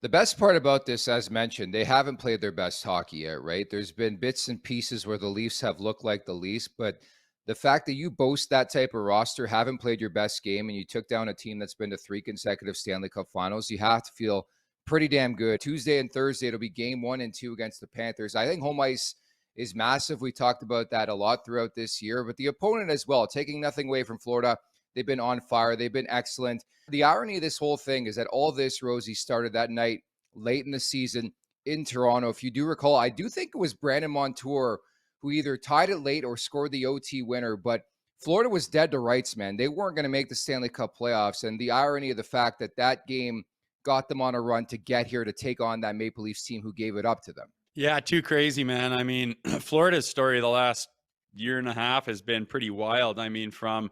The best part about this, as mentioned, they haven't played their best hockey yet, right? There's been bits and pieces where the Leafs have looked like the Leafs, but the fact that you boast that type of roster, haven't played your best game, and you took down a team that's been to three consecutive Stanley Cup finals, you have to feel pretty damn good. Tuesday and Thursday, it'll be game 1 and 2 against the Panthers. I think home ice is massive. We talked about that a lot throughout this year, but the opponent as well, taking nothing away from Florida. They've been on fire. They've been excellent. The irony of this whole thing is that all this, Rosie, started that night late in the season in Toronto. If you do recall, I do think it was Brandon Montour who either tied it late or scored the OT winner, but Florida was dead to rights, man. They weren't going to make the Stanley Cup playoffs. And the irony of the fact that that game got them on a run to get here to take on that Maple Leafs team who gave it up to them. Yeah, too crazy, man. I mean, Florida's story the last year and a half has been pretty wild. I mean, from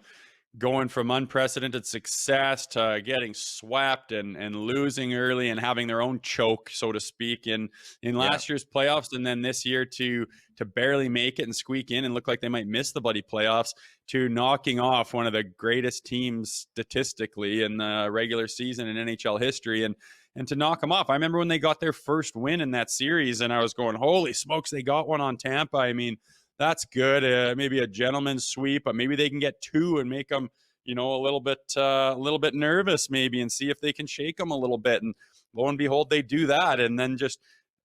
going from unprecedented success to getting swept and losing early and having their own choke, so to speak, in Yeah. last year's playoffs, and then this year to barely make it and squeak in and look like they might miss the bloody playoffs, to knocking off one of the greatest teams statistically in the regular season in NHL history, and to knock them off. I remember when they got their first win in that series, and I was going, "Holy smokes, they got one on Tampa!" I mean, that's good. Maybe a gentleman's sweep, but maybe they can get two and make them, a little bit nervous, maybe, and see if they can shake them a little bit. And lo and behold, they do that, and then just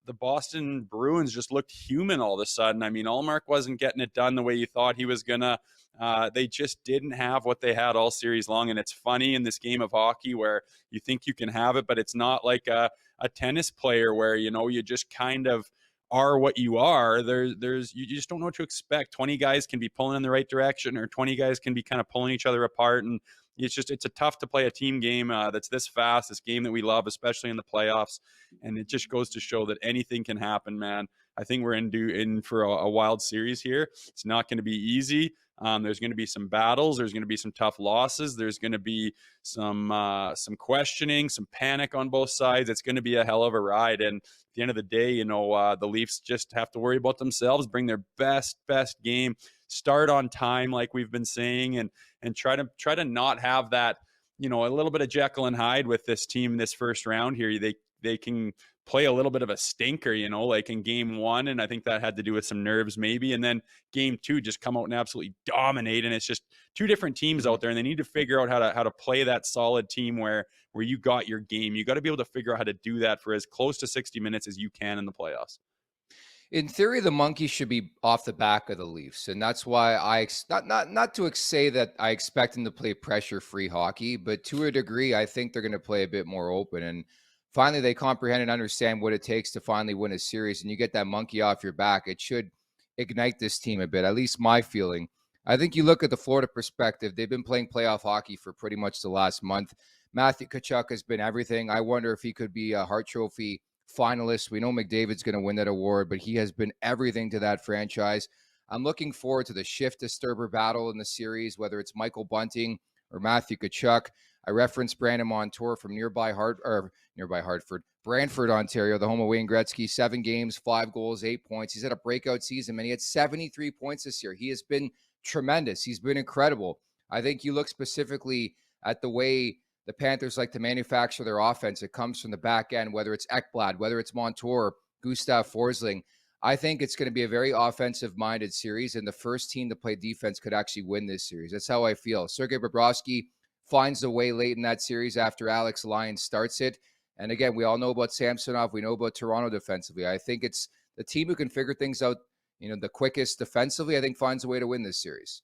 the Boston Bruins just looked human all of a sudden. I mean, Allmark wasn't getting it done the way you thought he was gonna. They just didn't have what they had all series long, and it's funny in this game of hockey where you think you can have it, but it's not like a tennis player where you just kind of are what you are. There's you just don't know what to expect. 20 guys can be pulling in the right direction, or 20 guys can be kind of pulling each other apart, and it's a tough to play a team game that's this fast. This game that we love, especially in the playoffs, and it just goes to show that anything can happen, man. I think we're in for a wild series here. It's not going to be easy. There's going to be some battles. There's going to be some tough losses. There's going to be some questioning, some panic on both sides. It's going to be a hell of a ride. And at the end of the day, the Leafs just have to worry about themselves, bring their best game, start on time, like we've been saying, and try to not have that, a little bit of Jekyll and Hyde with this team in this first round here. They can play a little bit of a stinker, like in game one. And I think that had to do with some nerves maybe. And then game two, just come out and absolutely dominate. And it's just two different teams Mhm. out there, and they need to figure out how to play that solid team where you got your game. You got to be able to figure out how to do that for as close to 60 minutes as you can in the playoffs. In theory, the monkey should be off the back of the Leafs, and that's why not to say that I expect them to play pressure-free hockey, but to a degree, I think they're going to play a bit more open. And finally, they comprehend and understand what it takes to finally win a series, and you get that monkey off your back. It should ignite this team a bit. At least my feeling. I think you look at the Florida perspective; they've been playing playoff hockey for pretty much the last month. Matthew Tkachuk has been everything. I wonder if he could be a Hart Trophy finalist. We know McDavid's going to win that award, but he has been everything to that franchise. I'm looking forward to the shift disturber battle in the series, whether it's Michael Bunting or Matthew Tkachuk. I referenced Brandon Montour from nearby Hartford, Brantford, Ontario, the home of Wayne Gretzky. 7 games, 5 goals, 8 points. He's had a breakout season, man. He had 73 points this year. He has been tremendous. He's been incredible. I think you look specifically at the way the Panthers like to manufacture their offense. It comes from the back end, whether it's Ekblad, whether it's Montour, Gustav Forsling. I think it's going to be a very offensive-minded series, and the first team to play defense could actually win this series. That's how I feel. Sergei Bobrovsky finds a way late in that series after Alex Lyons starts it. And again, we all know about Samsonov. We know about Toronto defensively. I think it's the team who can figure things out, the quickest defensively, I think finds a way to win this series.